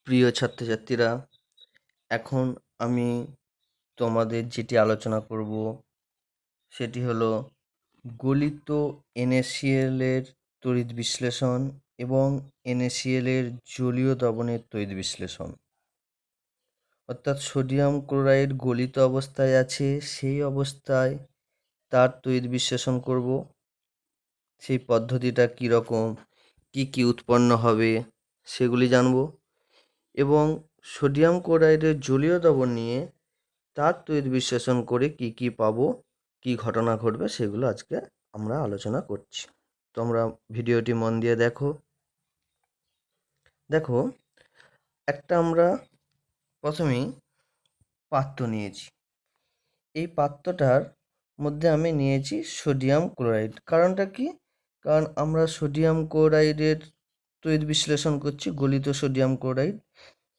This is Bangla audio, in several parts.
প্রিয় ছাত্রছাত্রীরা, এখন আমি তোমাদের যেটি আলোচনা করব সেটি হলো গলিত NaCl এর তড়িৎ বিশ্লেষণ এবং NaCl এর জলীয় দ্রবণের তড়িৎ বিশ্লেষণ। অর্থাৎ সোডিয়াম ক্লোরাইড গলিত অবস্থায় আছে, সেই অবস্থায় তার তড়িৎ বিশ্লেষণ করব। সেই পদ্ধতিটা কীরকম, কি উৎপন্ন হবে সেগুলি জানব, এবং সোডিয়াম ক্লোরাইডের জলীয় দ্রবণ নিয়ে তার তড়িৎ বিশ্লেষণ করে কি পাবো, কি ঘটনা ঘটবে সেগুলো আজকে আমরা আলোচনা করছি। তোমরা ভিডিওটি মন দিয়ে দেখো। একটা আমরা প্রথমেই পাত্র নিয়েছি। এই পাত্রটার মধ্যে আমি নিয়েছি সোডিয়াম ক্লোরাইড। কারণটা কি? কারণ আমরা সোডিয়াম ক্লোরাইডের তড়িৎ বিশ্লেষণ করছি, গলিত সোডিয়াম ক্লোরাইড।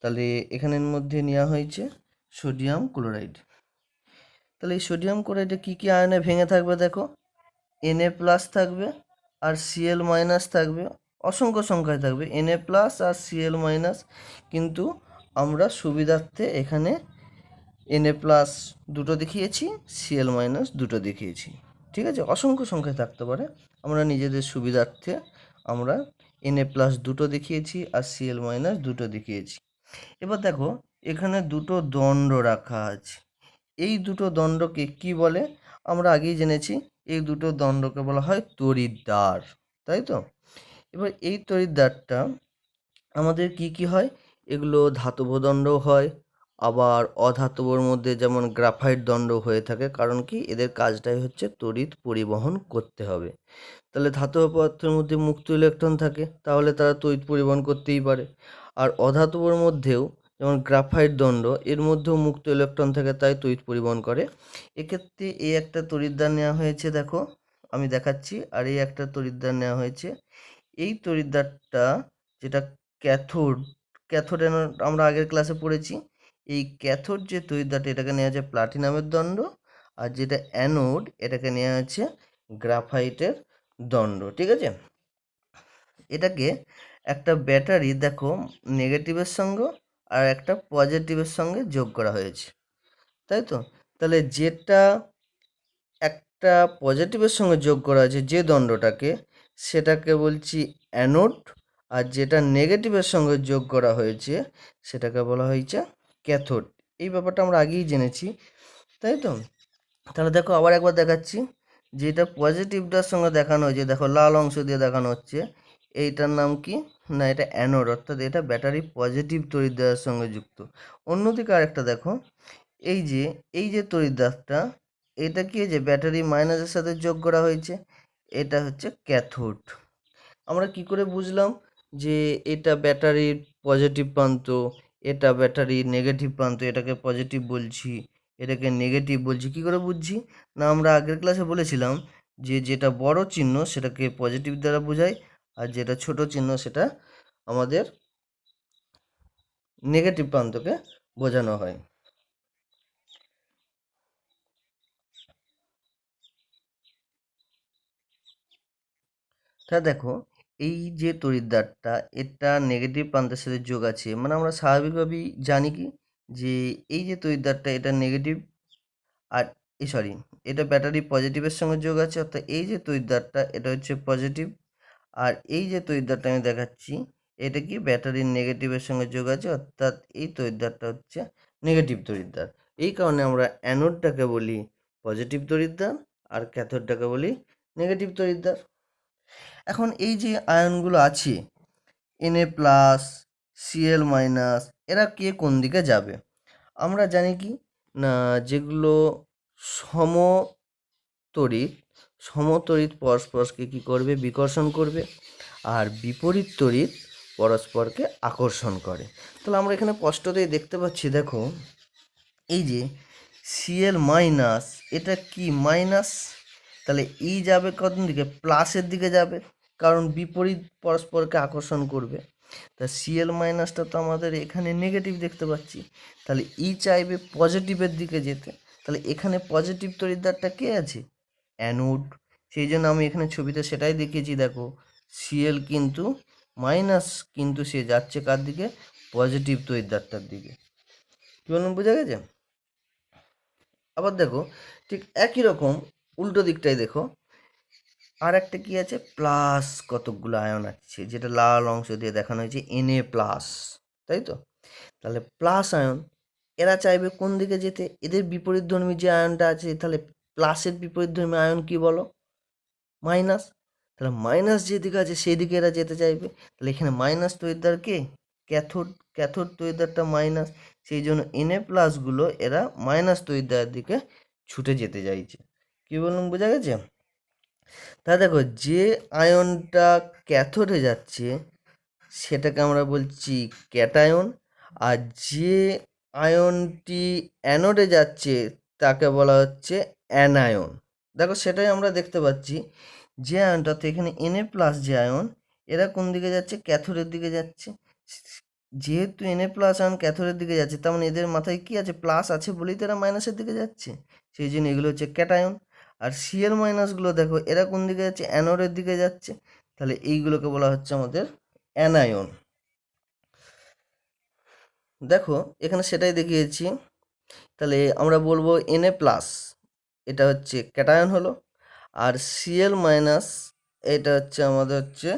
তাহলে এখানের মধ্যে নেওয়া হয়েছে সোডিয়াম ক্লোরাইড। তাহলে এই সোডিয়াম ক্লোরাইডে কি আয়নে ভেঙে থাকবে দেখো, Na+ থাকবে আর Cl- থাকবে, অসংখ্য সংখ্যায় থাকবে Na+ আর Cl-, কিন্তু আমরা সুবিধার্থে এখানে Na+ দুটো দেখিয়েছি, Cl- দুটো দেখিয়েছি। ঠিক আছে, অসংখ্য সংখ্যায় থাকতে পারে, আমরা নিজেদের সুবিধার্থে আমরা Na+ দুটো দেখিয়েছি আর Cl- দুটো দেখিয়েছি। এবার দেখো, এখানে দুটো দণ্ড রাখা আছে। এই দুটো দণ্ডকে কি বলে আমরা আগেই জেনেছি, এই দুটো দণ্ডকে বলা হয় তড়িৎদ্বার, তাই তো? এবার এই তড়িৎদ্বারটা আমাদের কি হয়, এগুলো ধাতব দণ্ডও হয়, আবার অধাতবর মধ্যে যেমন গ্রাফাইট দণ্ড হয়ে থাকে। কারণ কি, এদের কাজটাই হচ্ছে তড়িৎ পরিবহন করতে হবে। তাহলে ধাতব পদার্থের মধ্যে মুক্ত ইলেকট্রন থাকে, তাহলে তারা তড়িৎ পরিবহন করতেই পারে। আর অধাতবর মধ্যেও যেমন গ্রাফাইট দণ্ড, এর মধ্যেও মুক্ত ইলেকট্রন থাকে, তাই তড়িৎ পরিবহন করে। এক্ষেত্রে এই একটা তড়িৎদ্বার নেওয়া হয়েছে, দেখো আমি দেখাচ্ছি, আর এই একটা তড়িৎদ্বার নেওয়া হয়েছে। এই তড়িৎদ্বারটা যেটা ক্যাথোড, আমরা আগের ক্লাসে পড়েছি। এই ক্যাথোড যে তড়িৎদ্বারটা, এটাকে নেওয়া আছে প্লাটিনামের দণ্ড, আর যেটা অ্যানোড, এটাকে নেওয়া আছে গ্রাফাইটের দণ্ড। ঠিক আছে, এটাকে একটা ব্যাটারি দেখো নেগেটিভের সঙ্গে আর একটা পজিটিভের সঙ্গে যোগ করা হয়েছে, তাই তো? তাহলে যেটা একটা পজিটিভের সঙ্গে যোগ করা আছে যে দণ্ডটাকে, সেটাকে বলছি অ্যানোড, আর যেটা নেগেটিভের সঙ্গে যোগ করা হয়েছে সেটাকে বলা হয়েছে ক্যাথোড। এই ব্যাপারটা আমরা আগেই জেনেছি, তাই তো? তাহলে দেখো আবার একবার দেখাচ্ছি, যেটা পজিটিভটার সঙ্গে দেখানো হয়েছে, দেখো লাল অংশ দিয়ে দেখানো হচ্ছে, এইটার নাম কি না, এটা অ্যানোড, অর্থাৎ এটা ব্যাটারি পজিটিভ তড়িৎদ্বারের সঙ্গে যুক্ত। অন্যদিকে আরেকটা দেখো, এই যে তড়িৎদ্বারটা, এটা কি যে ব্যাটারি মাইনাসের সাথে যোগ করা হয়েছে, এটা হচ্ছে ক্যাথোড। আমরা কি করে বুঝলাম যে এটা ব্যাটারির পজিটিভ প্রান্ত, এটা ব্যাটারির নেগেটিভ প্রান্ত, এটাকে পজিটিভ বলছি, এটাকে নেগেটিভ বলছি? কি করে বুঝছি না, আমরা আগের ক্লাসে বলেছিলাম যে যেটা বড় চিহ্ন সেটাকে পজিটিভ দ্বারা বোঝায়, আর যেটা ছোট চিহ্ন সেটা আমাদের নেগেটিভ প্রান্তকে বোঝানো হয়। তা দেখো, এই যে তড়িৎদ্বারটা, এটা নেগেটিভ প্রান্তের সাথে যোগ আছে, মানে আমরা স্বাভাবিকভাবেই জানি কি যে এই যে তড়িৎদ্বারটা, এটা নেগেটিভ, আর এটা ব্যাটারি পজিটিভের সঙ্গে যোগ আছে, অর্থাৎ এই যে তড়িৎদ্বারটা এটা হচ্ছে পজিটিভ। আর এই যে তড়িৎদ্বারটা আমি দেখাচ্ছি, এটা কি ব্যাটারির নেগেটিভের সঙ্গে যোগ আছে, অর্থাৎ এই তড়িৎদ্বারটা হচ্ছে নেগেটিভ তড়িৎদ্বার। এই কারণে আমরা অ্যানোডটাকে বলি পজিটিভ তড়িৎদ্বার আর ক্যাথোডটাকে বলি নেগেটিভ তড়িৎদ্বার। এখন এই যে আয়নগুলো আছে Na+, Cl-, এরা কে কোন দিকে যাবে? আমরা জানি কি না, যেগুলো সমতড়িৎ পরস্পরকে কি করবে, বিকর্ষণ করবে, আর বিপরীত তড়িৎ পরস্পরকে আকর্ষণ করে। তাহলে আমরা এখানে স্পষ্টতই দেখতে পাচ্ছি, দেখো এই যে Cl-, এটা কি মাইনাস, তাহলে ই যাবে কোন দিকে, প্লাসের দিকে যাবে, কারণ বিপরীত পরস্পরকে আকর্ষণ করবে। তা Cl- তো আমাদের এখানে নেগেটিভ দেখতে পাচ্ছি, তাহলে ই চাইবে পজিটিভের দিকে যেতে। তাহলে এখানে পজিটিভ তড়িৎদ্বারটা কে আছে, অ্যানোড। সেই জন্য আমি এখানে ছবিতে সেটাই দেখিয়েছি, দেখো Cl কিন্তু মাইনাস, কিন্তু সে যাচ্ছে কার দিকে, পজিটিভ তড়িৎদ্বারটার দিকে। কী বলুন, বোঝা গেছে? আবার দেখো ঠিক একই রকম উল্টো দিকটাই দেখো, আর একটা কী আছে, প্লাস কতকগুলো আয়ন আছে, যেটা লাল অংশ দিয়ে দেখানো হয়েছে Na প্লাস, তাই তো? তাহলে প্লাস আয়ন, এরা চাইবে কোন দিকে যেতে? এদের বিপরীতধর্মী যে আয়নটা আছে, তাহলে প্লাসের বিপরীতধর্মী আয়ন কি বলো? মাইনাস। তাহলে মাইনাস যেদিকে আছে সেই দিকে এরা যেতে চাইবে। তাহলে এখানে মাইনাস তড়িৎদ্বার কে? ক্যাথোড। ক্যাথোড তড়িৎদ্বারটা মাইনাস, সেই জন্য Na প্লাসগুলো এরা মাইনাস তড়িৎদ্বারের দিকে ছুটে যেতে চাইছে। কি বললাম, বোঝা গেছে? তা দেখো, যে আয়নটা ক্যাথোডে যাচ্ছে সেটাকে আমরা বলছি ক্যাটায়ন, আর যে আয়নটি অ্যানোডে যাচ্ছে তাকে বলা হচ্ছে অ্যানায়ন। দেখো সেটাই আমরা দেখতে পাচ্ছি, যে আয়নটা, অর্থাৎ এখানে Na প্লাস যে আয়ন, এরা কোন দিকে যাচ্ছে? ক্যাথোডের দিকে যাচ্ছে। যেহেতু Na প্লাস আয়ন ক্যাথোডের দিকে যাচ্ছে, তার মানে এদের মাথায় কি আছে? প্লাস আছে বলেই তো এরা মাইনাসের দিকে যাচ্ছে, সেই জন্য এগুলো হচ্ছে ক্যাটায়ন। আর Cl মাইনাসগুলো দেখো, এরা কোন দিকে যাচ্ছে? অ্যানোডের দিকে যাচ্ছে, তাহলে এইগুলোকে বলা হচ্ছে আমাদের অ্যানায়ন। দেখো এখানে সেটাই দেখিয়েছি। তাহলে আমরা বলবো Na প্লাস এটা হচ্ছে ক্যাটায়ন হলো, আর Cl মাইনাস এটা হচ্ছে আমাদের হচ্ছে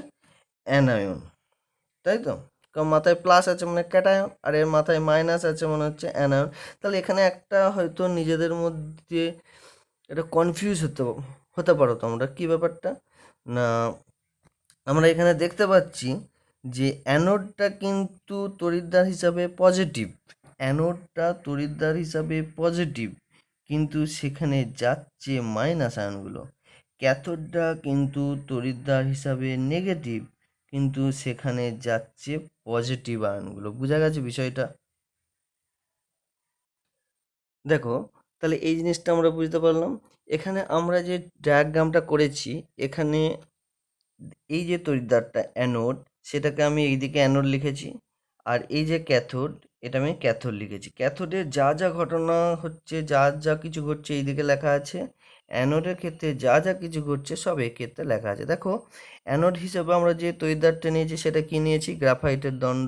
অ্যানায়ন, তাই তো? কারণ মাথায় প্লাস আছে মানে ক্যাটায়ন, আর এর মাথায় মাইনাস আছে মানে হচ্ছে অ্যানায়ন। তাহলে এখানে একটা হয়তো নিজেদের মধ্যে এটা কনফিউজ হতে পারো তোমরা, কী ব্যাপারটা না, আমরা এখানে দেখতে পাচ্ছি যে অ্যানোডটা কিন্তু তড়িৎদ্বার হিসাবে পজিটিভ, অ্যানোডটা তড়িৎদ্বার হিসাবে পজিটিভ, কিন্তু সেখানে যাচ্ছে মাইনাস আয়নগুলো। ক্যাথোডটা কিন্তু তড়িৎদ্বার হিসাবে নেগেটিভ, কিন্তু সেখানে যাচ্ছে পজিটিভ আয়নগুলো। বোঝা গেছে বিষয়টা? দেখো তাহলে এই জিনিসটা আমরা বুঝতে পারলাম। এখানে আমরা যে ডায়াগ্রামটা করেছি, এখানে এই যে তড়িৎদ্বারটা অ্যানোড, সেটাকে আমি এইদিকে অ্যানোড লিখেছি, আর এই যে ক্যাথোড, এটা আমি ক্যাথোড লিখেছি। ক্যাথোডে যা যা ঘটনা হচ্ছে, যা যা কিছু ঘটছে এইদিকে লেখা আছে, অ্যানোডের ক্ষেত্রে যা যা কিছু ঘটছে সব এই ক্ষেত্রে লেখা আছে। দেখো অ্যানোড হিসেবে আমরা যে তড়িৎদ্বারটা নিয়েছি সেটা কি নিয়েছি? গ্রাফাইটের দণ্ড।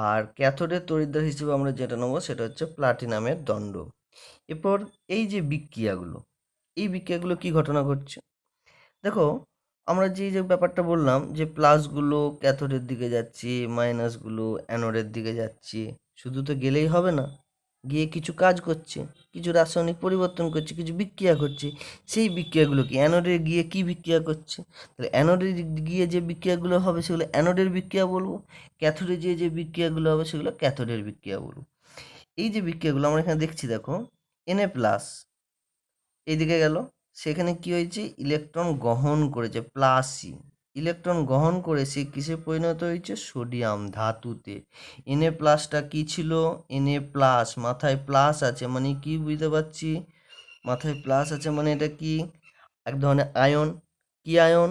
আর ক্যাথোডের তড়িৎদ্বার হিসেবে আমরা যেটা নেবো সেটা হচ্ছে প্লাটিনামের দণ্ড। এরপর এই যে বিক্রিয়াগুলো, এই বিক্রিয়াগুলো কি ঘটনা ঘটছে? দেখো আমরা যে ব্যাপারটা বললাম যে প্লাসগুলো ক্যাথোডের দিকে যাচ্ছে, মাইনাসগুলো অ্যানোডের দিকে যাচ্ছে, শুধু তো গেলেই হবে না, গিয়ে কিছু কাজ করছে, কিছু রাসায়নিক পরিবর্তন করছে, কিছু বিক্রিয়া করছে। সেই বিক্রিয়াগুলো কি? অ্যানোডে গিয়ে কি বিক্রিয়া করছে? তাহলে অ্যানোডে গিয়ে যে বিক্রিয়াগুলো হবে সেগুলো অ্যানোডের বিক্রিয়া বলবো, ক্যাথোডে যে বিক্রিয়াগুলো হবে সেগুলো ক্যাথোডের বিক্রিয়া বলবো। এই যে বিক্রিয়াগুলো আমরা এখানে দেখছি, দেখো Na প্লাস এইদিকে গেল, সেখানে কি হয়েছে? ইলেকট্রন গ্রহণ করেছে, প্লাসই ইলেকট্রন গ্রহণ করে সে কিসে পরিণত হয়েছে? সোডিয়াম ধাতুতে। Na প্লাসটা কি ছিল? Na প্লাস, মাথায় প্লাস আছে মানে কি বুঝতে পারছি? মাথায় প্লাস আছে মানে এটা কি? এক ধরনের আয়ন। কি আয়ন?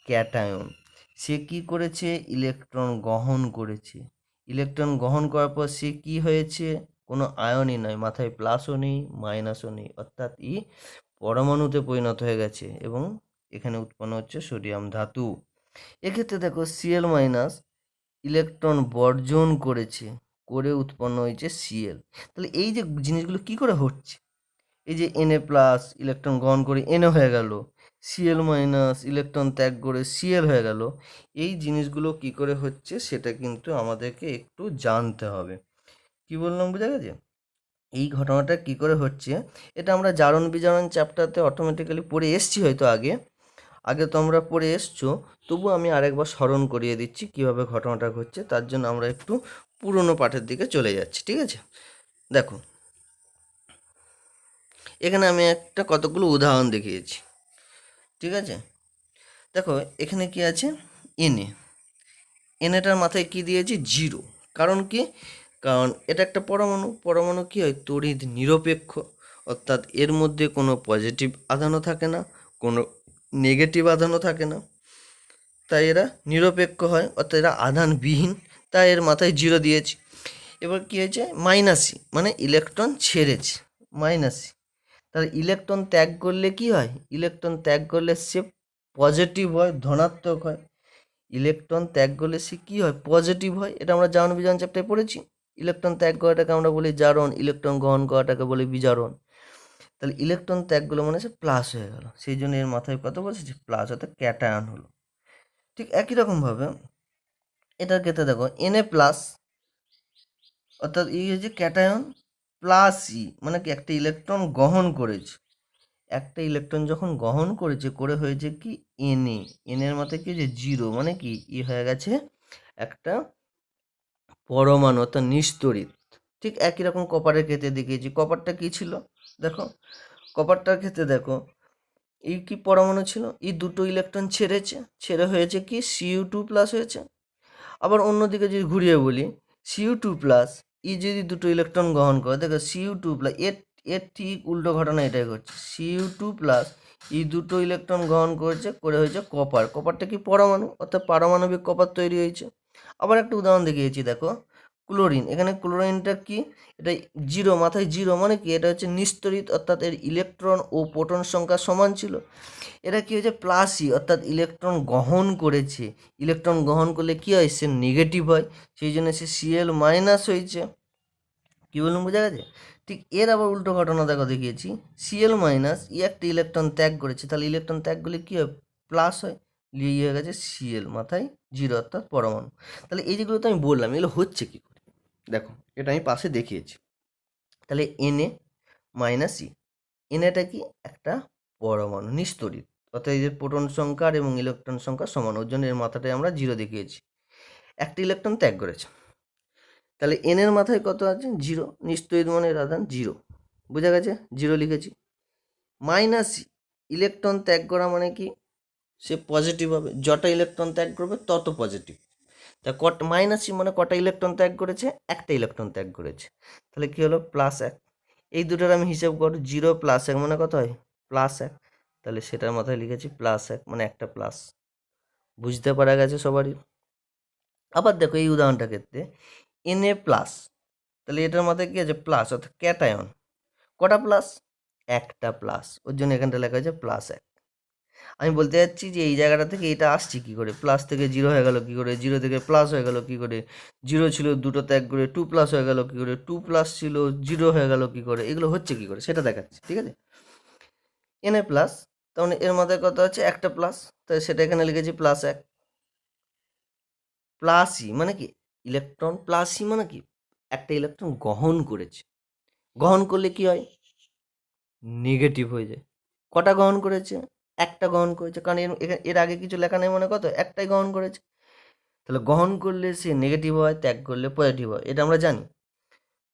ক্যাটায়ন। সে কি করেছে? ইলেকট্রন গ্রহণ করেছে। ইলেকট্রন গ্রহণ করার পর সে কি হয়েছে? কোনো আয়নই নয়, মাথায় প্লাসও নেই মাইনাসও নেই, অর্থাৎ পরমাণুতে পরিণত হয়ে গেছে, এবং এখানে উৎপন্ন হচ্ছে সোডিয়াম ধাতু। এক্ষেত্রে দেখো Cl মাইনাস ইলেকট্রন বর্জন করেছে, করে উৎপন্ন হয়েছে Cl। তাহলে এই যে জিনিসগুলো কি করে হচ্ছে? এই যে Na প্লাস ইলেকট্রন গ্রহণ করে Na হয়ে গেল, Cl মাইনাস ইলেকট্রন ত্যাগ করে Cl হয়ে গেল, এই জিনিসগুলো কি করে হচ্ছে সেটা কিন্তু আমাদেরকে একটু জানতে হবে। কি বললাম, বোঝা গেছে? এই ঘটনাটা কি করে হচ্ছে এটা আমরা জারণ বিজারণ চ্যাপ্টারতে অটোমেটিক্যালি পড়ে এসছি হয়তো আগে, আগে তো আমরা পড়ে এসছো, তবু আমি আরেকবার স্মরণ করিয়ে দিচ্ছি কিভাবে ঘটনাটা ঘটছে। তার জন্য আমরা একটু পুরনো পাঠের দিকে চলে যাচ্ছি, ঠিক আছে? দেখো এখানে আমি একটা কতগুলো উদাহরণ দেখিয়েছি, ঠিক আছে? দেখো এখানে কি আছে? Na, এটার মাথায় কি দিয়েছি? 0। কারণ কি? কারণ এটা একটা পরমাণু, পরমাণু কি হয়? তড়িৎ নিরপেক্ষ, অর্থাৎ এর মধ্যে কোনো পজিটিভ আধানও থাকে না, কোনো নেগেটিভ আধানও থাকে না, তাই এরা নিরপেক্ষ হয়, অর্থাৎ এরা আধানবিহীন, তাই এর মাথায় 0 দিয়েছি। এবার কি হয়েছে? মাইনাসি মানে ইলেকট্রন ছেড়েছে, মাইনাসি। তাহলে ইলেকট্রন ত্যাগ করলে কি হয়? ইলেকট্রন ত্যাগ করলে সে পজিটিভ হয়, ধনাত্মক হয়। ইলেকট্রন ত্যাগ করলে সে কী হয়, পজিটিভ হয়। এটা আমরা জারণ বিজারণ চ্যাপ্টারে পড়েছি। ইলেকট্রন ত্যাগ করাটাকে আমরা বলি জারণ, ইলেকট্রন গ্রহণ করাটাকে বলি বিজারণ। তাহলে ইলেকট্রন ত্যাগগুলো মানে সে প্লাস হয়ে গেল, সেই জন্য এর মাথায় কত বসেছে, প্লাস, অর্থাৎ ক্যাটায়ন হলো। ঠিক একই রকমভাবে এটার ক্ষেত্রে দেখো Na প্লাস, অর্থাৎ এই হচ্ছে ক্যাটায়ন প্লাস ই, মানে কি একটা ইলেকট্রন গ্রহণ করেছে। একটা ইলেকট্রন যখন গ্রহণ করেছে, করে হয়েছে কি Na, এর মাথায় কি যে জিরো, মানে কি ই হয়ে গেছে একটা পরমাণু, অর্থাৎ নিস্তড়িত। ঠিক একই রকম কপারের ক্ষেত্রে দেখিয়েছি। কপারটা কি ছিল দেখো, কপারটার ক্ষেত্রে দেখো এই কি পরমাণু ছিল, এই দুটো ইলেকট্রন ছেড়েছে, ছেড়ে হয়েছে কি Cu2 প্লাস হয়েছে। আবার অন্যদিকে যদি ঘুরিয়ে বলি, Cu2 প্লাস ই যদি দুটো ইলেকট্রন গ্রহণ করে, দেখো Cu2 প্লাস, এর ঠিক উল্টো ঘটনা এটাই ঘটছে। Cu2 প্লাস ই দুটো ইলেকট্রন গ্রহণ করেছে, করে হয়েছে কপার। কপারটা কি পরমাণু, অর্থাৎ পারমাণবিক কপার তৈরি হয়েছে। আবার একটা উদাহরণ দেখিয়েছি দেখো, ক্লোরিন। এখানে ক্লোরিনটা কি, এটা জিরো, মাথায় জিরো, মানে কি এটা হচ্ছে নিস্তড়িত, অর্থাৎ এর ইলেকট্রন ও প্রোটন সংখ্যা সমান ছিল। এটা কি হয়েছে প্লাসই, অর্থাৎ ইলেকট্রন গ্রহণ করেছে। ইলেকট্রন গ্রহণ করলে কি হয়, সে নেগেটিভ হয়, সেই জন্য সে Cl মাইনাস হয়েছে। কী বললাম, বোঝা গেছে? ঠিক এর আবার উল্টো ঘটনা দেখো দেখিয়েছি, Cl মাইনাস ই একটা ইলেকট্রন ত্যাগ করেছে, তাহলে ইলেকট্রন ত্যাগ করলে কী হয়, প্লাস হয়, লিয়ে হয়ে গেছে Cl, মাথায় জিরো, অর্থাৎ পরমাণু। তাহলে এই যেগুলো তো আমি বললাম, এগুলো হচ্ছে কী করে দেখো, এটা আমি পাশে দেখিয়েছি। তাহলে Na মাইনাস ই, এনএটা কি একটা পরমাণু নিস্তড়িত, অর্থাৎ এই যে প্রোটন সংখ্যা এবং ইলেকট্রন সংখ্যা সমান, ওর জন্য এর মাথাটায় আমরা জিরো দেখিয়েছি। একটা ইলেকট্রন ত্যাগ করেছে, তাহলে এন এর মাথায় কত আছে, জিরো, নিস্তড়িত মানে রাধান জিরো, বোঝা গেছে, জিরো লিখেছি। মাইনাস ইলেকট্রন ত্যাগ করা মানে কি, সে পজিটিভ হবে, যটা ইলেকট্রন ত্যাগ করবে তত পজিটিভ। তা মাইনাস মানে কটা ইলেকট্রন ত্যাগ করেছে, একটা ইলেকট্রন ত্যাগ করেছে, তাহলে কী হলো, প্লাস এক। এই দুটোর আমি হিসাব করো, জিরো প্লাস এক মানে কত হয়, প্লাস এক, তাহলে সেটার মাথায় লিখেছি প্লাস এক, মানে একটা প্লাস। বুঝতে পারা গেছে সবারই? আবার দেখো এই উদাহরণটার ক্ষেত্রে Na প্লাস, তাহলে এটার মাথায় কি আছে, প্লাস, অর্থাৎ ক্যাটায়ন। কটা প্লাস, একটা প্লাস, ওর জন্য এখানটা লেখা আছে প্লাস এক। আমি বলতে যাচ্ছি যে এই জায়গাটা থেকে এটা আসছে কী করে, প্লাস থেকে জিরো হয়ে গেল কী করে, জিরো থেকে প্লাস হয়ে গেল কী করে, জিরো ছিল দুটো ত্যাগ করে টু প্লাস হয়ে গেল কী করে, টু প্লাস ছিল জিরো হয়ে গেল কী করে, এগুলো হচ্ছে কী করে সেটা দেখাচ্ছি, ঠিক আছে। Na প্লাস, তার মানে এর মাথায় কত আছে, একটা প্লাস, তাই সেটা এখানে লিখেছি প্লাস এক। প্লাসই মানে কি, ইলেকট্রন প্লাসই মানে কি, একটা ইলেকট্রন গ্রহণ করেছে, গ্রহণ করলে কি হয়, নেগেটিভ হয়ে যায়। কটা গ্রহণ করেছে, একটা গ্রহণ করেছে, কারণ এর আগে কিছু লেখা নেই, মানে কত, একটাই গ্রহণ করেছে। তাহলে গ্রহণ করলে সে নেগেটিভ হয়, ত্যাগ করলে পজিটিভ হয়, এটা আমরা জানি।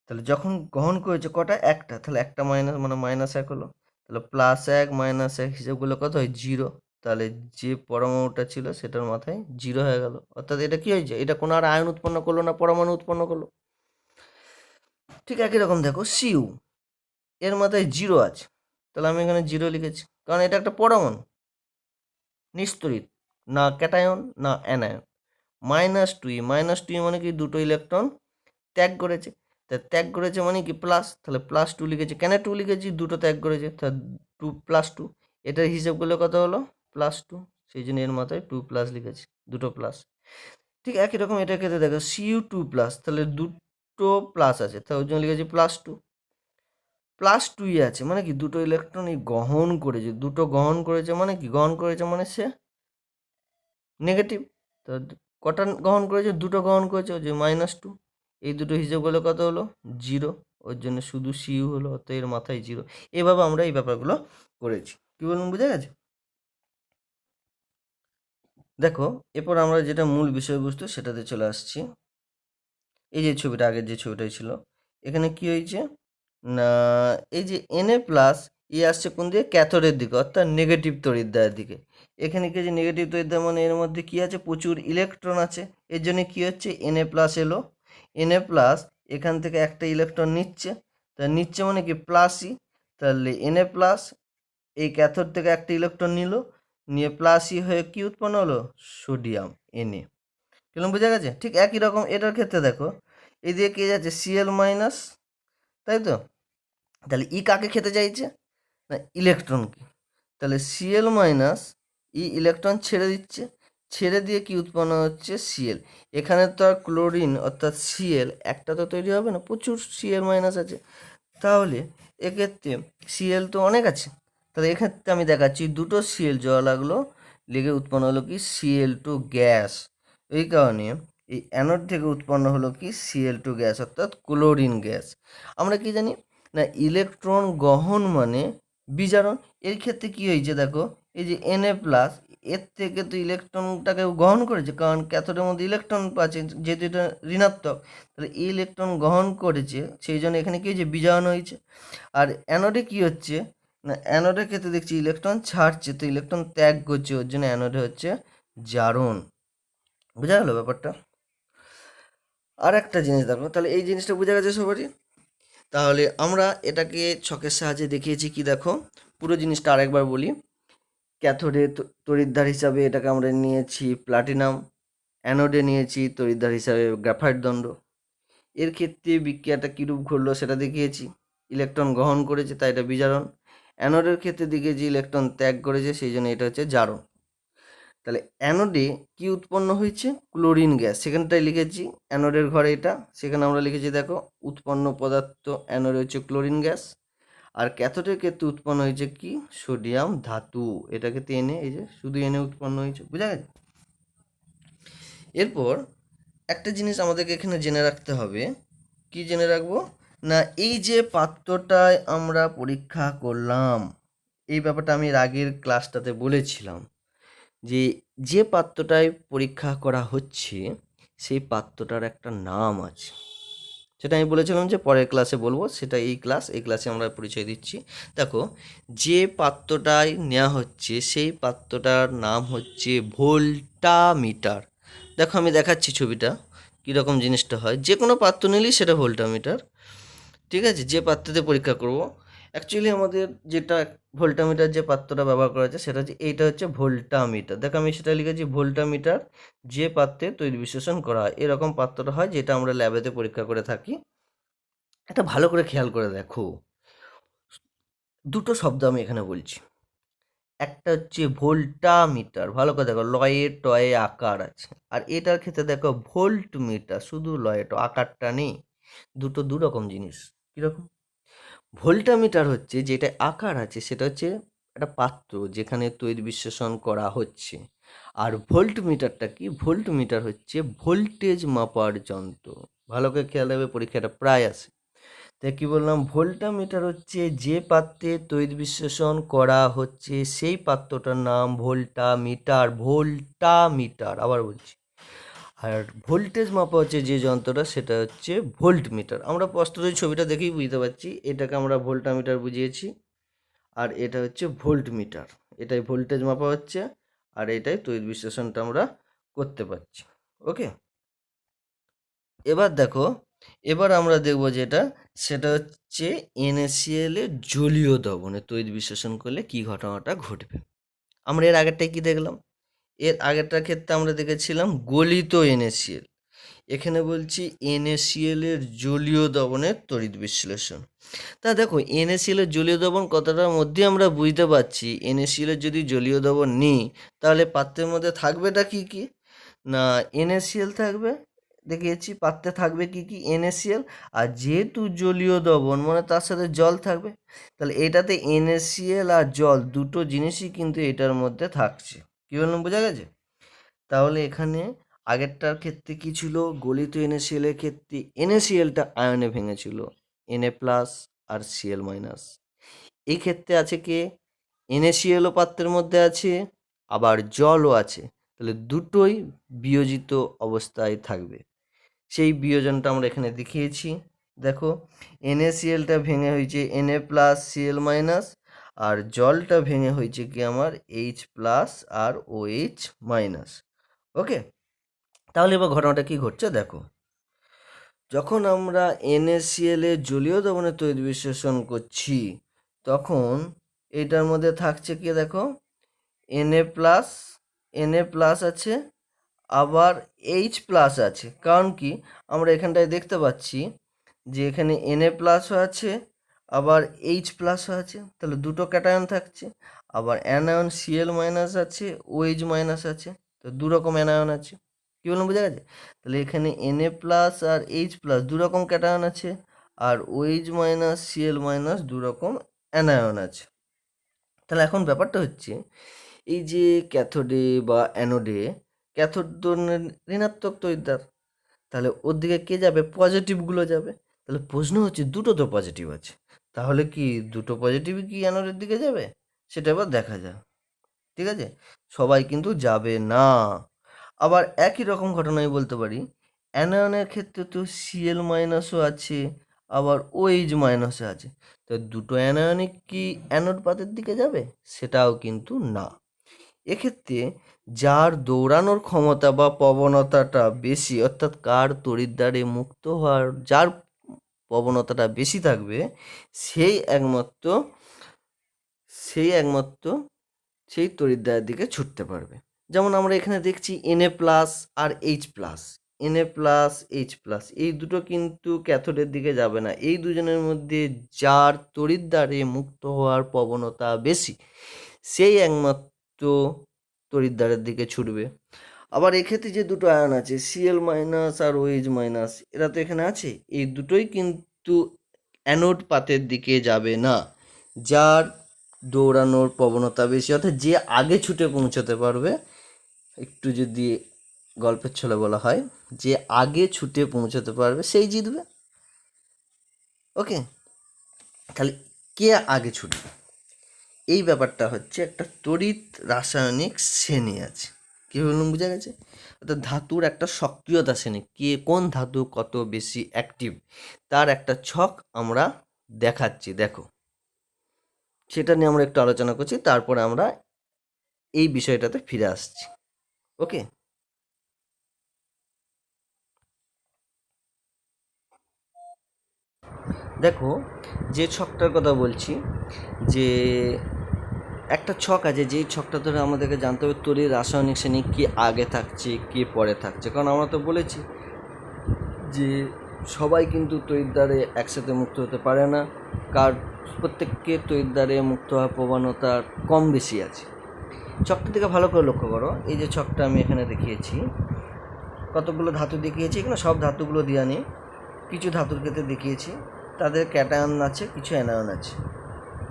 তাহলে যখন গ্রহণ করেছে কটা, একটা, তাহলে একটা মাইনাস মানে মাইনাস এক হলো, তাহলে প্লাস এক মাইনাস এক হিসেব করলে কত হয়, জিরো। তাহলে যে পরমাণুটা ছিল সেটার মাথায় জিরো হয়ে গেল, অর্থাৎ এটা কি হয়েছে, এটা কোনো আর আয়ন উৎপন্ন করলো না, পরমাণু উৎপন্ন করলো। ঠিক একই রকম দেখো Cu, এর মাথায় জিরো আছে, তাহলে আমি এখানে জিরো লিখেছি, কারণ এটা একটা পরমাণু নিস্তড়িত, না ক্যাটায়ন না অ্যানায়ন। -2 মানে কি, দুটো ইলেকট্রন ত্যাগ করেছে, তা ত্যাগ করেছে মানে কি প্লাস, তাহলে +2 লিখেছি। কেন 2 লিখেছি, দুটো ত্যাগ করেছে, তা 2 +2, এটার হিসাব করলে কত হলো, +2, সেই জন্য এর মাথায় 2 প্লাস লিখেছি, দুটো প্লাস। ঠিক একই রকম এটার ক্ষেত্রে দেখো Cu2 প্লাস, তাহলে দুটো প্লাস আছে, তাই ওই জন্য লিখেছি +2, +2 আছে মানে কি দুটো ইলেকট্রন গ্রহণ করেছে, দুটো গ্রহণ করেছে মানে কি, গ্রহণ করেছে মানে সে নেগেটিভ। তো কটা গ্রহণ করেছে, দুটো গ্রহণ করেছে, ওই যে -2, এই দুটো হিসেব করলে কত হলো, জিরো, ওর জন্য শুধু Cu হলো, অর্থাৎ এর মাথায় জিরো। এভাবে আমরা এই ব্যাপারগুলো করেছি, কী বলুন, বুঝে গেছে? দেখো এরপর আমরা যেটা মূল বিষয়বস্তু সেটাতে চলে আসছি। এই যে ছবিটা, আগের যে ছবিটাই ছিল, এখানে কি হয়েছে না, এই যে Na প্লাস আসছে কোন দিকে, ক্যাথোডের দিকে, অর্থাৎ নেগেটিভ তড়িৎদ্বারের দিকে। এখানে কি যে নেগেটিভ তড়িৎদ্বার মানে এর মধ্যে কি আছে, প্রচুর ইলেকট্রন আছে, এর জন্য কি হচ্ছে, Na প্লাস এলো, Na প্লাস এখান থেকে একটা ইলেকট্রন নিচ্ছে, তা নিচ্ছে মানে কি প্লাসই, তাহলে Na প্লাস এই ক্যাথোড থেকে একটা ইলেকট্রন নিল, নিয়ে প্লাসই হয়ে কি উৎপন্ন হলো, সোডিয়াম Na। কেমন বোঝা গেছে? ঠিক একই রকম এটার ক্ষেত্রে দেখো, এদিকে কে যাচ্ছে, Cl মাইনাস, তাই তো, তাহলে ই কাকে খেতে চাইছে, না ইলেকট্রনকে, তাহলে Cl মাইনাস ই ইলেকট্রন ছেড়ে দিচ্ছে, ছেড়ে দিয়ে কি উৎপন্ন হচ্ছে সিএল। এখানে তো আর ক্লোরিন অর্থাৎ সিএল একটা তো তৈরি হবে না, প্রচুর সিএল মাইনাস আছে। তাহলে এক্ষেত্রে সিএল তো অনেক আছে, তাহলে এক্ষেত্রে আমি দেখাচ্ছি দুটো সিএল জল লাগলো, লেগে উৎপন্ন হলো কি সিএল2 গ্যাস। এই কারণে এই অ্যানোড থেকে উৎপন্ন হলো কি সিএল2 গ্যাস অর্থাৎ ক্লোরিন গ্যাস। আমরা কি জানি না ইলেকট্রন গ্রহণ মানে বিজারণ। এর ক্ষেত্রে কি হয়েছে দেখো, এই যে Na+, এর থেকে তো ইলেকট্রনটাকে গ্রহণ করেছে, কারণ ক্যাথোডের মধ্যে ইলেকট্রন পাচ্ছে, যেহেতু এটা ঋণাত্মক, তাহলে এই ইলেকট্রন গ্রহণ করেছে, সেই জন্য এখানে কি হয়েছে বিজারণ হয়েছে। আর অ্যানোডে কি হচ্ছে না, অ্যানোডের ক্ষেত্রে দেখছি ইলেকট্রন ছাড়ছে, তো ইলেকট্রন ত্যাগ করছে, ওর জন্য অ্যানোডে হচ্ছে জারণ। বোঝা গেল ব্যাপারটা? আর একটা জিনিস দেখো, তাহলে এই জিনিসটা বোঝা গেছে সবারই। তাহলে আমরা এটাকে ছকের সাহায্যে দেখিয়েছি কি দেখো, পুরো জিনিসটা আরেকবার বলি। ক্যাথোডে তড়িৎদ্বার হিসাবে এটাকে আমরা নিয়েছি প্লাটিনাম, অ্যানোডে নিয়েছি তড়িৎদ্বার হিসাবে গ্রাফাইট দণ্ড। এর ক্ষেত্রে বিক্রিয়াটা কীরূপ ঘটলো সেটা দেখিয়েছি, ইলেকট্রন গ্রহণ করেছে তাই এটা বিজারণ। অ্যানোডের ক্ষেত্রে দেখিয়েছি ইলেকট্রন ত্যাগ করেছে, সেই জন্য এটা হচ্ছে জারণ। তাহলে অ্যানোডে কি উৎপন্ন হয়েছে ক্লোরিন গ্যাস, সেখানটায় লিখেছি অ্যানোডের ঘরে এটা, সেখানে আমরা লিখেছি দেখো উৎপন্ন পদার্থ অ্যানোডে হচ্ছে ক্লোরিন গ্যাস। আর ক্যাথোডের ক্ষেত্রে উৎপন্ন হয়েছে কি সোডিয়াম ধাতু, এটাকে এনে এই যে শুধু এনে উৎপন্ন হয়েছে। বুঝা গেছে? এরপর একটা জিনিস আমাদেরকে এখানে জেনে রাখতে হবে, কি জেনে রাখবো না, এই যে পাত্রটায় আমরা পরীক্ষা করলাম, এই ব্যাপারটা আমি এর আগের ক্লাসটাতে বলেছিলাম যে যে পাত্রটায় পরীক্ষা করা হচ্ছে সেই পাত্রটার একটা নাম আছে, সেটা আমি বলেছিলাম যে পরের ক্লাসে বলবো, সেটা এই ক্লাসে আমরা পরিচয় দিচ্ছি। দেখো, যে পাত্রটায় নেওয়া হচ্ছে সেই পাত্রটার নাম হচ্ছে ভোল্টামিটার। দেখো আমি দেখাচ্ছি ছবিটা কীরকম জিনিসটা হয়, যে কোনো পাত্র নিলেই সেটা ভোল্টামিটার। ঠিক আছে, যে পাত্রতে পরীক্ষা করব, অ্যাকচুয়ালি আমাদের যেটা ভোল্টামিটার যে পাত্রটা ব্যবহার করা হচ্ছে সেটা হচ্ছে এইটা হচ্ছে ভোল্টামিটার। দেখো আমি সেটা লিখেছি ভোল্টামিটার, যে পাত্রে তড়িৎ বিশ্লেষণ করা হয় এরকম পাত্রটা হয়, যেটা আমরা ল্যাবেতে পরীক্ষা করে থাকি। এটা ভালো করে খেয়াল করে দেখো, দুটো শব্দ আমি এখানে বলছি, একটা হচ্ছে ভোল্টামিটার, ভালো করে দেখো লয়ে টয়ে আকার আছে, আর এটার ক্ষেত্রে দেখো ভোল্ট মিটার, শুধু লয়ে ট আকারটা নেই। দুটো দু রকম জিনিস। কীরকম? ভোল্টামিটার হচ্ছে যেটা আকার আছে সেটা হচ্ছে একটা পাত্র যেখানে তড়িৎ বিশ্লেষণ করা হচ্ছে। আর ভোল্টমিটারটা কি? ভোল্টমিটার হচ্ছে ভোল্টেজ মাপার যন্ত্র। ভালো করে খেয়াল রাখবে, পরীক্ষাটা প্রায় আসে। তাই কি বললাম, ভোল্টামিটার হচ্ছে যে পাত্রে তড়িৎ বিশ্লেষণ করা হচ্ছে সেই পাত্রটার নাম ভোল্টামিটার। ভোল্টামিটার, আবার বলছি। আর ভোল্টেজ মাপা হচ্ছে যে যন্ত্রটা সেটা হচ্ছে ভোল্টমিটার। আমরা স্পষ্ট ছবিটা দেখেই বুঝতে পারছি, এটাকে আমরা ভোল্টামিটার বুঝিয়েছি, আর এটা হচ্ছে ভোল্টমিটার। এটাই ভোল্টেজ মাপা হচ্ছে, আর এটাই তড়িৎ বিশ্লেষণটা আমরা করতে পারছি। ওকে, এবার দেখো, এবার আমরা দেখবো যেটা, সেটা হচ্ছে NaCl এর জলীয় দ্রবণে তড়িৎ বিশ্লেষণ করলে কি ঘটনাটা ঘটবে। আমরা এর আগেরটাই কি দেখলাম, এর আগেরটার ক্ষেত্রে আমরা দেখেছিলাম গলিত NaCl, এখানে বলছি NaCl এর জলীয় দ্রবণের তড়িৎ বিশ্লেষণ। তা দেখো NaCl এর জলীয় দ্রবণ কথাটার মধ্যে আমরা বুঝতে পারছি NaCl এর যদি জলীয় দ্রবণ নিই তাহলে পাত্রের মধ্যে থাকবেটা কি কি না, NaCl থাকবে, দেখিয়েছি পাত্রে থাকবে কি কি NaCl, আর যেহেতু জলীয় দ্রবণ মানে তার সাথে জল থাকবে, তাহলে এটাতে NaCl আর জল দুটো জিনিসই কিন্তু এটার মধ্যে থাকছে। কি বললাম, বোঝা গেছে? তাহলে এখানে আগেরটার ক্ষেত্রে কি ছিল, গলিত NaCl এর ক্ষেত্রে NaClটা আয়নে ভেঙেছিল Na+ আর Cl-। এই ক্ষেত্রে আছে কে, NaClও পাত্রের মধ্যে আছে, আবার জলও আছে, তাহলে দুটোই বিয়োজিত অবস্থায় থাকবে। সেই বিয়োজনটা আমরা এখানে দেখিয়েছি। দেখো NaClটা ভেঙে হয়েছে Na+ Cl-, আর জলটা ভেঙে হয়েছে কি আমার H+ আর OH-। ওকে, তাহলে এবার ঘটনাটা কি ঘটছে দেখো, যখন আমরা NaCl এর জলীয় দ্রবণে তড়িৎ বিশ্লেষণ করছি তখন এটার মধ্যে থাকছে কি দেখো Na+ আছে, আবার H+ আছে। কারণ কি, আমরা এখানটায় দেখতে পাচ্ছি যে এখানে Na+ আছে আবার H+ আছে, তাহলে দুটো ক্যাটায়ন থাকছে, আবার অ্যানায়ন Cl- আছে, OH- আছে, তো দু রকম অ্যানায়ন আছে। কী বললাম, বোঝা গেছে? তাহলে এখানে Na প্লাস আর H প্লাস দু রকম ক্যাটায়ন আছে, আর OH মাইনাস Cl মাইনাস দু রকম অ্যানায়ন আছে। তাহলে এখন ব্যাপারটা হচ্ছে, এই যে ক্যাথোডে বা অ্যানোডে, ক্যাথোড তো ঋণাত্মক তড়িৎদ্বার, তাহলে ওর দিকে কে যাবে? পজিটিভগুলো যাবে। তাহলে প্রশ্ন হচ্ছে দুটো তো পজিটিভ আছে, তাহলে কি দুটো পজিটিভই কি অ্যানোডের দিকে যাবে? সেটা এবার দেখা যাক। ঠিক আছে, সবাই কিন্তু যাবে না। আবার একই রকম ঘটনা আমি বলতে পারি, অ্যানায়নের ক্ষেত্রে তো Cl মাইনাসও আছে, আবার OH মাইনাসও আছে। তো দুটো অ্যানায়নিক কি অ্যানোড পাতের দিকে যাবে? সেটাও কিন্তু না। এক্ষেত্রে যার দৌড়ানোর ক্ষমতা বা প্রবণতাটা বেশি, অর্থাৎ কার তড়িৎদ্বারে মুক্ত হওয়ার যার প্রবণতাটা বেশি থাকবে, সেই একমাত্র সেই একমাত্র সেই তড়িৎদ্বারের দিকে ছুটতে পারবে। যেমন আমরা এখানে দেখছি Na প্লাস আর H plus, Na plus H plus এই দুটো কিন্তু ক্যাথোডের দিকে যাবে না। এই দুজনের মধ্যে যার তড়িৎদ্বারে মুক্ত হওয়ার প্রবণতা বেশি, সেই একমাত্র তড়িৎদ্বারের দিকে ছুটবে। আবার এক্ষেত্রে যে দুটো আয়ন আছে Cl মাইনাস আর OH মাইনাস, এরা তো এখানে আছে, এই দুটোই কিন্তু অ্যানোড পাতের দিকে যাবে না। যার দৌড়ানোর প্রবণতা বেশি, অর্থাৎ যে আগে ছুটে পৌঁছাতে পারবে, একটু যদি গল্পের ছলে বলা হয়, যে আগে ছুটে পৌঁছাতে পারবে সেই জিতবে। ওকে, তাহলে কে আগে ছুটবে, এই ব্যাপারটা হচ্ছে একটা তড়িৎ রাসায়নিক শ্রেণী আছে। কী বললাম, বোঝা গেছে? অর্থাৎ ধাতুর একটা সক্রিয়তা শ্রেণী, কে কোন ধাতু কত বেশি অ্যাক্টিভ, তার একটা ছক আমরা দেখাচ্ছি, দেখো। সেটা নিয়ে আমরা একটু আলোচনা করছি, তারপরে আমরা এই বিষয়টাতে ফিরে আসছি। ওকে, দেখো যে ছকটার কথা বলছি, যে একটা ছক আছে, যেই ছকটা ধরে আমাদেরকে জানতে হবে তড়িৎ রাসায়নিক শ্রেণী কে আগে থাকছে কে পরে থাকছে। কারণ আমরা তো বলেছি যে সবাই কিন্তু তড়িৎদ্বারে একসাথে মুক্ত হতে পারে না, কার প্রত্যেককে তড়িৎদ্বারে মুক্ত হওয়ার প্রবণতা কম বেশি আছে। ছকটা থেকে ভালো করে লক্ষ্য করো, এই যে ছকটা আমি এখানে দেখিয়েছি, কতগুলো ধাতু দেখিয়েছি, এখানে সব ধাতুগুলো দেওয়া নেই, কিছু ধাতুর ক্ষেত্রে দেখিয়েছি, তাদের ক্যাটায়ন আছে, কিছু অ্যানায়ন আছে।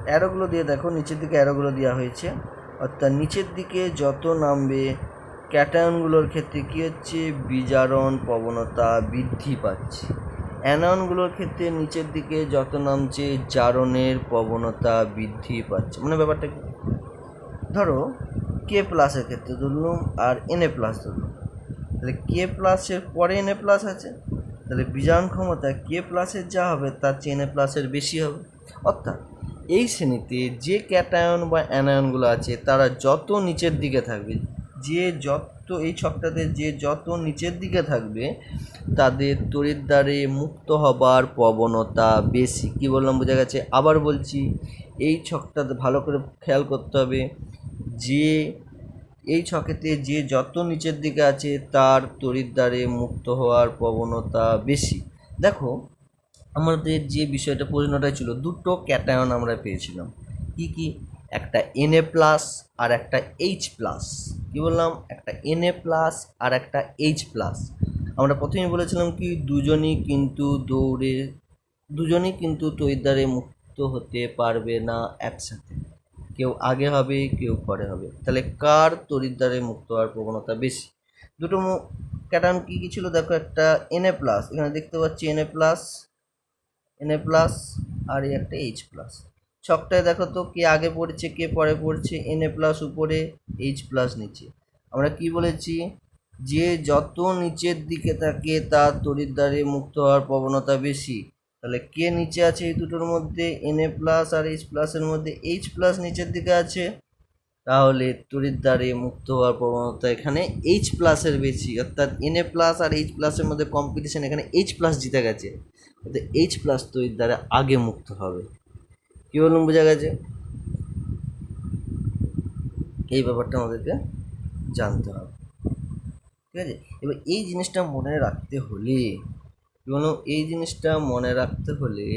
অ্যারোগুলো দিয়ে দেখো, নিচের দিকে অ্যারোগুলো দেওয়া হয়েছে, অর্থাৎ নিচের দিকে যত নামবে ক্যাটায়নগুলোর ক্ষেত্রে কী হচ্ছে, বিজারণ প্রবণতা বৃদ্ধি পাচ্ছে। অ্যানায়নগুলোর ক্ষেত্রে নিচের দিকে যত নামছে জারণের প্রবণতা বৃদ্ধি পাচ্ছে। মানে ব্যাপারটা কি, ধরো কে প্লাসের ক্ষেত্রে ধরলাম আর Na প্লাস ধরলাম, তাহলে কে প্লাসের পরে Na প্লাস আছে, তাহলে বিজারণ ক্ষমতা কে প্লাসের যা হবে তার চেয়ে Na প্লাসের বেশি হবে। অর্থাৎ এই শ্রেণীতে যে ক্যাটায়ন বা অ্যানায়নগুলো আছে তারা যত নিচের দিকে থাকবে, এই ছকটাতে যে যত নিচের দিকে থাকবে, তাদের তড়িৎদ্বারে মুক্ত হবার প্রবণতা বেশি। কি বললাম, বোঝা গেছে? আবার বলছি, এই ছকটাতে ভালো করে খেয়াল করতে হবে, যে এই ছকেতে যে যত নিচের দিকে আছে তার তড়িৎদ্বারে মুক্ত হওয়ার প্রবণতা বেশি। দেখো আমাদের যে বিষয়টা প্রশ্নটাই ছিল, দুটো ক্যাটায়ন আমরা পেয়েছিলাম, কি কি, একটা Na প্লাস আর একটা H প্লাস। কী বললাম, একটা Na প্লাস আর একটা H প্লাস। আমরা প্রথমেই বলেছিলাম কি, দুজনেই কিন্তু তড়িৎদ্বারে মুক্ত হতে পারবে না একসাথে, কেউ আগে হবে কেউ পরে হবে। তাহলে কার তড়িৎদ্বারে মুক্ত হওয়ার প্রবণতা বেশি? দুটো ক্যাটায়ন কী কী ছিল দেখো, একটা Na প্লাস, এখানে দেখতে পাচ্ছি Na প্লাস আর এই একটা H প্লাস। ছকটায় দেখো তো কে আগে পড়ছে কে পরে পড়ছে, Na প্লাস উপরে H প্লাস নিচে। আমরা কি বলেছি, যে যত নিচের দিকে থাকে তার তড়িৎদ্বারে মুক্ত হওয়ার প্রবণতা বেশি। তাহলে কে নিচে আছে এই দুটোর মধ্যে, Na প্লাস আর H প্লাসের মধ্যে H প্লাস নিচের দিকে আছে, তাহলে তড়িৎদ্বারে মুক্ত হওয়ার প্রবণতা এখানে H প্লাসের বেশি। অর্থাৎ Na প্লাস আর H প্লাসের মধ্যে কম্পিটিশন, এখানে H প্লাস জিতে গেছে, অর্থাৎ H প্লাস তড়িৎদ্বারে আগে মুক্ত হবে। কী বলুন, বোঝা গেছে? এই ব্যাপারটা আমাদেরকে জানতে হবে। ঠিক আছে, এবার এই জিনিসটা মনে রাখতে হলে এই জিনিসটা মনে রাখতে হলে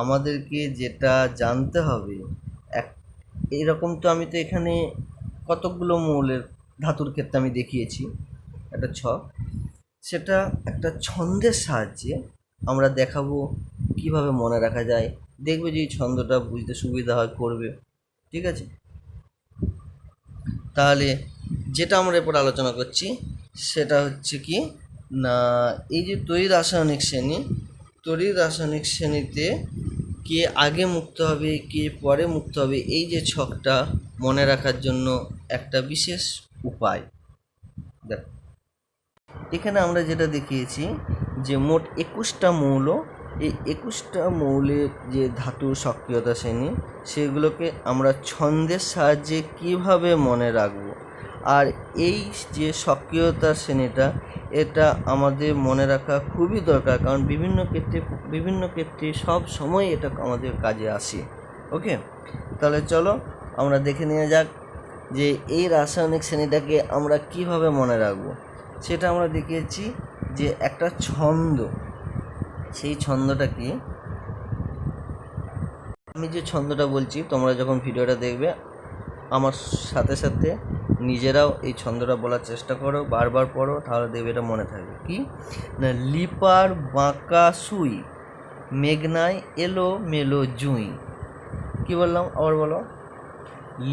আমাদেরকে যেটা জানতে হবে, এইরকম তো আমি তো এখানে কতকগুলো মৌলের ধাতুর ক্ষেত্রে আমি দেখিয়েছি একটা ছক, সেটা একটা ছন্দের সাহায্যে আমরা দেখাবো কিভাবে মনে রাখা যায়। দেখবে যে এই ছন্দটা বুঝতে সুবিধা হয় করবে, ঠিক আছে? তাহলে যেটা আমরা এরপর আলোচনা করছি সেটা হচ্ছে কি না, এই যে তড়িৎ রাসায়নিক শ্রেণী, তড়িৎ রাসায়নিক শ্রেণীতে কে আগে মুক্ত হবে কে পরে মুক্ত হবে, এই যে ছকটা মনে রাখার জন্য একটা বিশেষ উপায়। দেখো এখানে আমরা যেটা দেখিয়েছি যে মোট 21টা মৌল, এই 21টা মৌলের যে ধাতুর সক্রিয়তা শ্রেণী সেগুলোকে আমরা ছন্দের সাহায্যে কিভাবে মনে রাখবো। আর এই যে সক্রিয়তার শ্রেণীটা, এটা আমাদের মনে রাখা খুবই দরকার, কারণ বিভিন্ন ক্ষেত্রে সব সময় এটা আমাদের কাজে আসে। ওকে, তাহলে চলো আমরা দেখে নেওয়া যাক যে এই রাসায়নিক শ্রেণীটাকে আমরা কিভাবে মনে রাখবো। সেটা আমরা দেখিয়েছি যে একটা ছন্দ, সেই ছন্দটা কি, আমি যে ছন্দটা বলছি তোমরা যখন ভিডিওটা দেখবে আমার সাথে সাথে নিজেরাও এই ছন্দটা বলার চেষ্টা করো, বারবার পড়ো, তাহলে দেখবে এটা মনে থাকবে। কি না, লিপার বাঁকা সুই, মেঘনায় এলো মেলো জুঁই। কি বললাম, আবার বলো।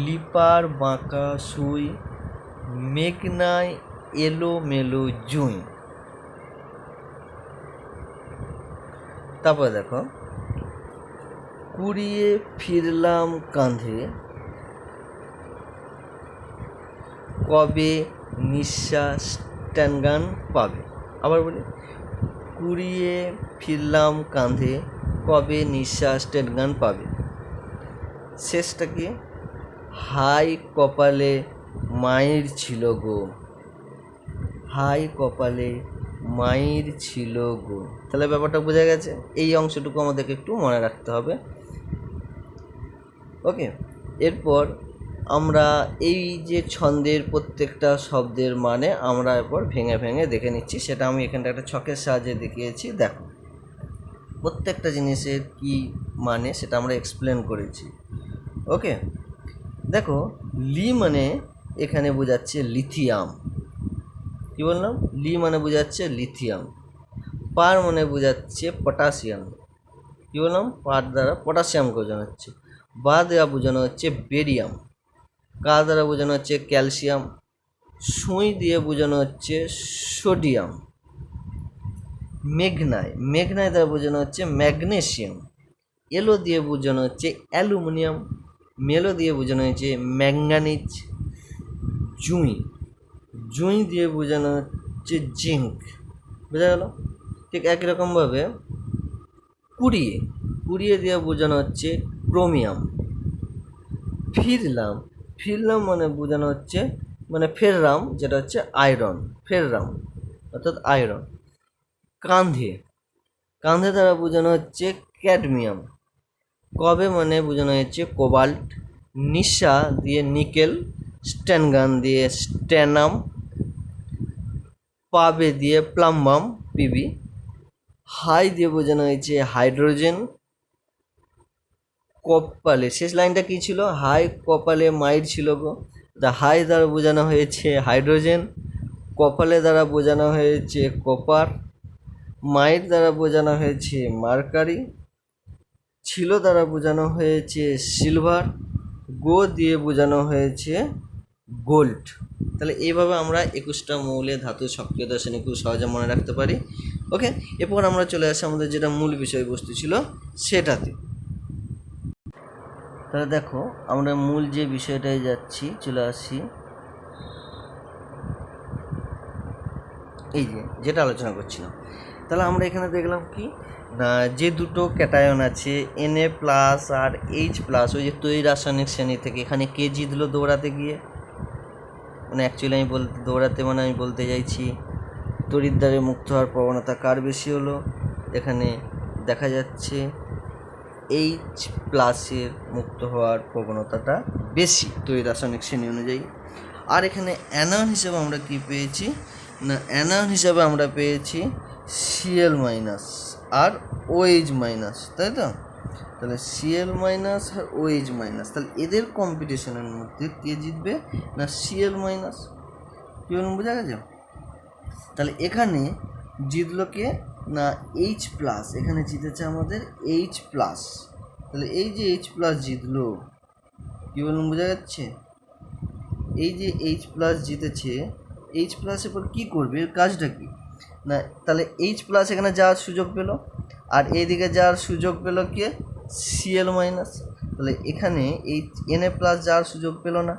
লিপার বাঁকা সুই, মেঘনায় এলো মেলো জুঁই। তারপরে দেখো, কুড়িয়ে ফিরলাম কাঁধে, কবে নিঃশ্বাস টানগান পাবে। আবার বলি, কুড়িয়ে ফিরলাম কাঁধে, কবে নিঃশ্বাস টানগান পাবে। শেষটা কি, হাই কপালে মায়ের ছিল গো, হাই কপালে মায়ের ছিল গো। তাহলে ব্যাপারটা বোঝা গেছে, এই অংশটুকু আমাদেরকে একটু মনে রাখতে হবে। ওকে, এরপর আমরা এই যে ছন্দের প্রত্যেকটা শব্দের মানে আমরা এরপর ভেঙে ভেঙে দেখে নিচ্ছি, সেটা আমি এখানটা একটা ছকের সাহায্যে দেখিয়েছি। দেখো প্রত্যেকটা জিনিসের কি মানে সেটা আমরা এক্সপ্লেন করেছি। ওকে, দেখো লি মানে এখানে বোঝাচ্ছে লিথিয়াম। কি বললাম, লি মানে বোঝাচ্ছে লিথিয়াম। পার মানে বোঝাচ্ছে পটাশিয়াম। কি বললাম, পার দ্বারা পটাশিয়ামকে বোঝানো হচ্ছে। বা দেওয়া বোঝানো হচ্ছে বেরিয়াম। কা দ্বারা বোঝানো হচ্ছে ক্যালসিয়াম। সুই দিয়ে বোঝানো হচ্ছে সোডিয়াম। মেঘনায় দ্বারা বোঝানো হচ্ছে ম্যাগনেসিয়াম। এলো দিয়ে বোঝানো হচ্ছে অ্যালুমিনিয়াম। মেলো দিয়ে বোঝানো হচ্ছে ম্যাঙ্গানিজ। জুঁই দিয়ে বোঝানো হচ্ছে জিঙ্ক। বোঝা গেল? ঠিক একই রকমভাবে কুড়িয়ে দিয়ে বোঝানো হচ্ছে ক্রোমিয়াম। ফিরলাম মানে বোঝানো হচ্ছে মানে ফেররাম, যেটা হচ্ছে আয়রন, ফেররাম অর্থাৎ আয়রন। কাঁধে দ্বারা বোঝানো হচ্ছে ক্যাডমিয়াম। কবে মানে বোঝানো হচ্ছে কোবাল্ট। নিশা দিয়ে নিকেল। স্ট্যানগান দিয়ে স্ট্যানাম। পাবে দিয়ে প্লাম্বাম, পিবি। হাই দিয়ে বোঝানো হয়েছে হাইড্রোজেন। কপালে, শেষ লাইনটা কি ছিল, হাই কপালে মাইর ছিল গো। হাই দ্বারা বোঝানো হয়েছে হাইড্রোজেন। কপালে দ্বারা বোঝানো হয়েছে কপার। মাইর দ্বারা বোঝানো হয়েছে মার্কারি। ছিল দ্বারা বোঝানো হয়েছে সিলভার। গো দিয়ে বোঝানো হয়েছে গোল্ড। তাহলে এইভাবে আমরা 21টা মৌলের ধাতুর সক্রিয়তা শ্রেণী খুব সহজে মনে রাখতে পারি। ওকে, এরপর আমরা চলে আসি আমাদের যেটা মূল বিষয়বস্তু ছিল সেটাতে। তাহলে দেখো আমরা মূল যে বিষয়টায় যাচ্ছি, চলে আসি এই যেটা আলোচনা করছিলাম। তাহলে আমরা এখানে দেখলাম কি না, যে দুটো ক্যাটায়ন আছে Na প্লাস আর H প্লাস, ওই যে তৈরি রাসায়নিক শ্রেণী থেকে এখানে কে জিতলো দৌড়াতে গিয়ে, মানে অ্যাকচুয়ালি আমি বলতে চাইছি তড়িৎদ্বারে মুক্ত হওয়ার প্রবণতা কার বেশি হলো। এখানে দেখা যাচ্ছে H প্লাসের মুক্ত হওয়ার প্রবণতাটা বেশি তড়িৎ রাসায়নিক শ্রেণী অনুযায়ী। আর এখানে অ্যানায়ন হিসেবে আমরা কি পেয়েছি না, অ্যানায়ন হিসাবে আমরা পেয়েছি Cl মাইনাস আর OH মাইনাস, তাই তো? তাহলে Cl মাইনাস আর OH মাইনাস, তাহলে এদের কম্পিটিশনের মধ্যে কে জিতবে না Cl মাইনাস। কী বলুন, বোঝা গেছে? তাহলে এখানে জিতলো কে না এইচ প্লাস, এখানে জিতেছে আমাদের এইচ প্লাস। তাহলে এই যে এইচ প্লাস জিতলো, কী বলুন, বোঝা যাচ্ছে? এই যে এইচ প্লাস জিতেছে, এইচ প্লাসের পর কী করবে, এর কাজটা কী না, তাহলে এইচ প্লাস এখানে যাওয়ার সুযোগ পেল, আর এইদিকে যাওয়ার সুযোগ পেল কে, সিএল মাইনাস। তাহলে এখানে এই এনএ প্লাস যাওয়ার সুযোগ পেল না,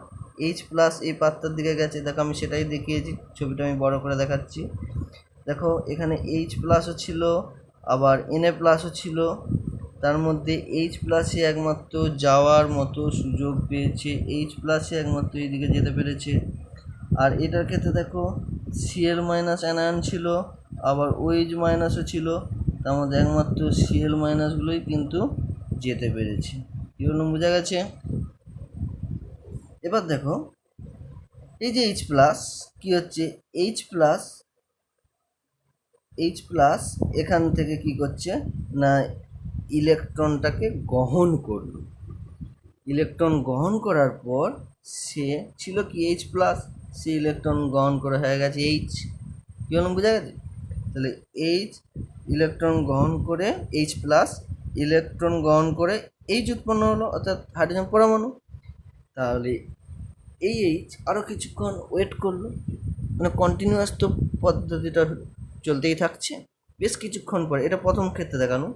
এইচ প্লাস এই পাত্তার দিকে গেছে। দেখো আমি সেটাই দেখিয়েছি, ছবিটা আমি বড় করে দেখাচ্ছি। দেখো এখানে এইচ প্লাসও ছিল, আবার এনএ প্লাসও ছিল, তার মধ্যে এইচ প্লাসে একমাত্র যাওয়ার মতো সুযোগ পেয়েছে, এইচ প্লাসে একমাত্র এইদিকে যেতে পেরেছে। আর এটার ক্ষেত্রে দেখো সিএল মাইনাস অ্যানায়ন ছিল, আবার ওএইচ মাইনাসও ছিল, তার মধ্যে একমাত্র সিএল মাইনাসগুলোই কিন্তু যেতে পেরেছে। কি বললাম, বোঝা গেছে? এবার দেখো এই যে এইচ প্লাস কী হচ্ছে, এইচ প্লাস এখান থেকে কি করছে না ইলেকট্রনটাকে গ্রহণ করলো। ইলেকট্রন গ্রহণ করার পর সে ছিল কি এইচ প্লাস, সে ইলেকট্রন গ্রহণ করে হয়ে গেছে এইচ। কী বললাম, বোঝা গেছে? তাহলে এইচ ইলেকট্রন গ্রহণ করে, এইচ প্লাস ইলেকট্রন গ্রহণ করে এইচ উৎপন্ন হলো, অর্থাৎ হাইড্রোজেন পরমাণু। তাহলে এই এইচ আরও কিছুক্ষণ ওয়েট করলো, মানে কন্টিনিউয়াস তো পদ্ধতিটা চলতেই থাকছে। বেশ কিছুক্ষণ পরে, এটা প্রথম ক্ষেত্রে দেখানো,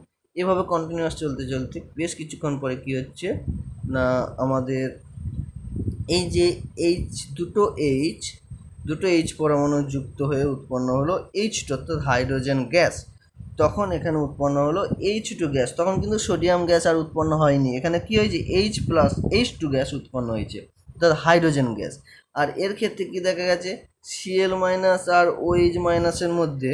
এভাবে কন্টিনিউয়াস চলতে চলতে বেশ কিছুক্ষণ পরে কী হচ্ছে না আমাদের এই যে দুটো এইচ পরমাণু যুক্ত হয়ে উৎপন্ন হলো H2, অর্থাৎ হাইড্রোজেন গ্যাস। তখন এখানে উৎপন্ন হলো H2 গ্যাস, তখন কিন্তু সোডিয়াম গ্যাস আর উৎপন্ন হয়নি, এখানে কী হয়েছে H প্লাস H2 গ্যাস উৎপন্ন হয়েছে, অর্থাৎ হাইড্রোজেন গ্যাস। আর এর ক্ষেত্রে কী দেখা গেছে, সিএল মাইনাস আর ওএইচ মাইনাসের মধ্যে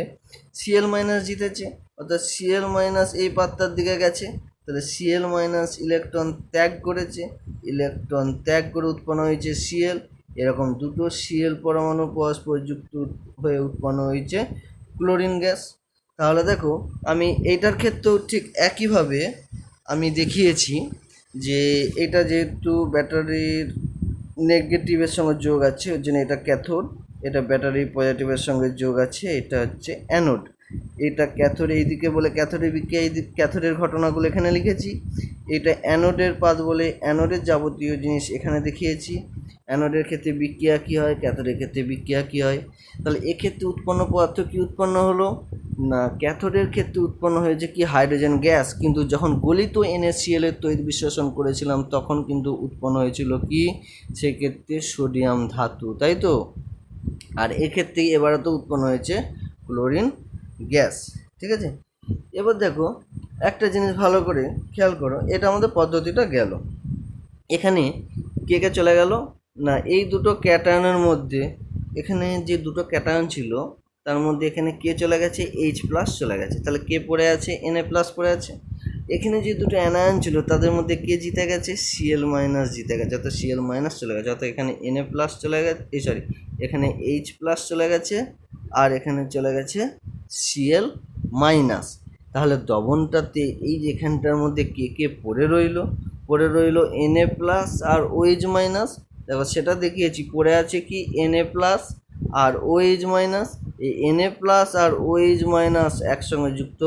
সিএল মাইনাস জিতেছে, অর্থাৎ সিএল মাইনাস এই পাত্তার দিকে গেছে। তাহলে সিএল মাইনাস ইলেকট্রন ত্যাগ করেছে, ইলেকট্রন ত্যাগ করে উৎপন্ন হয়েছে সিএল। এরকম দুটো সিএল পরমাণু পরস্পর যুক্ত হয়ে উৎপন্ন হয়েছে ক্লোরিন গ্যাস। তাহলে দেখো আমি এইটার ক্ষেত্রেও ঠিক একইভাবে আমি দেখিয়েছি যে এটা যেহেতু ব্যাটারির নেগেটিভের সঙ্গে যোগ আছে, ওর জন্য এটা ক্যাথোড, এটা ব্যাটারি পজিটিভের সঙ্গে যোগ আছে, এটা হচ্ছে অ্যানোড। এটা ক্যাথোড এইদিকে বলে ক্যাথোডের বিক্রিয়া, এইদিকে ক্যাথোডের ঘটনাগুলো এখানে লিখেছি। এটা অ্যানোডের পাত বলে অ্যানোডের যাবতীয় জিনিস এখানে দেখিয়েছি। অ্যানোডের ক্ষেত্রে বিক্রিয়া কী হয়, ক্যাথোডের ক্ষেত্রে বিক্রিয়া কী হয়। তাহলে এক্ষেত্রে উৎপন্ন পদার্থ কী উৎপন্ন হলো না, ক্যাথোডের ক্ষেত্রে উৎপন্ন হয়েছে কি হাইড্রোজেন গ্যাস, কিন্তু যখন গলিত NaCl এর তড়িৎ বিশ্লেষণ করেছিলাম তখন কিন্তু উৎপন্ন হয়েছিল কি, সেক্ষেত্রে সোডিয়াম ধাতু, তাই তো। আর এক্ষেত্রে এবারে তো উৎপন্ন হয়েছে ক্লোরিন গ্যাস, ঠিক আছে। এবার দেখো একটা জিনিস ভালো করে খেয়াল করো, এটা আমাদের পদ্ধতিটা গেল। এখানে কে কে চলে গেল না, এই দুটো ক্যাটায়নের মধ্যে, এখানে যে দুটো ক্যাটায়ন ছিল তার মধ্যে এখানে কে চলে গেছে, এইচ প্লাস চলে গেছে। তাহলে কে পড়ে আছে, Na প্লাস পড়ে আছে। এখানে যে দুটো অ্যানায়ন ছিল তাদের মধ্যে কে জিতে গেছে, সিএল মাইনাস জিতে গেছে, অর্থাৎ সিএল মাইনাস চলে গেছে, অর্থাৎ এখানে Na প্লাস চলে গেছে, এখানে এইচ প্লাস চলে গেছে, আর এখানে চলে গেছে সিএল মাইনাস। তাহলে দ্রবণটাতে এই যে এখানটার মধ্যে কে কে পড়ে রইল Na প্লাস আর OH মাইনাস। দেখো সেটা দেখিয়েছি, পড়ে আছে কি Na প্লাস আর OH মাইনাস। এই Na প্লাস আর OH মাইনাস একসঙ্গে যুক্ত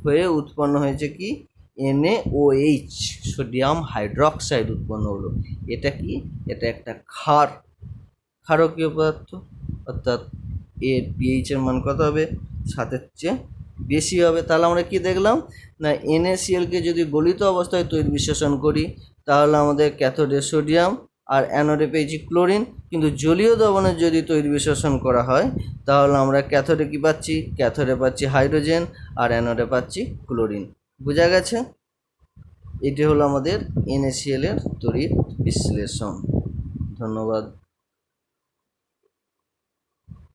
হয়ে উৎপন্ন হয়েছে কি NaOH, সোডিয়াম হাইড্রক্সাইড উৎপন্ন হলো। এটা কি, এটা একটা ক্ষারকীয় পদার্থ, অর্থাৎ এর pH এর মান কত হবে, 7-এর চেয়ে বেশি হবে। তাহলে আমরা কি দেখলাম না, NaClকে যদি গলিত অবস্থায় তড়িৎ বিশ্লেষণ করি তাহলে আমাদের ক্যাথোডে সোডিয়াম আর অ্যানোডে পেয়েছি ক্লোরিন, কিন্তু জলীয় দ্রবণে যদি তড়িৎ বিশ্লেষণ করা হয় তাহলে আমরা ক্যাথোডে কী পাচ্ছি, ক্যাথোডে পাচ্ছি হাইড্রোজেন আর অ্যানোডে পাচ্ছি ক্লোরিন। বোঝা গেছে? এটি হলো আমাদের NaCl এর তড়িৎ বিশ্লেষণ। ধন্যবাদ।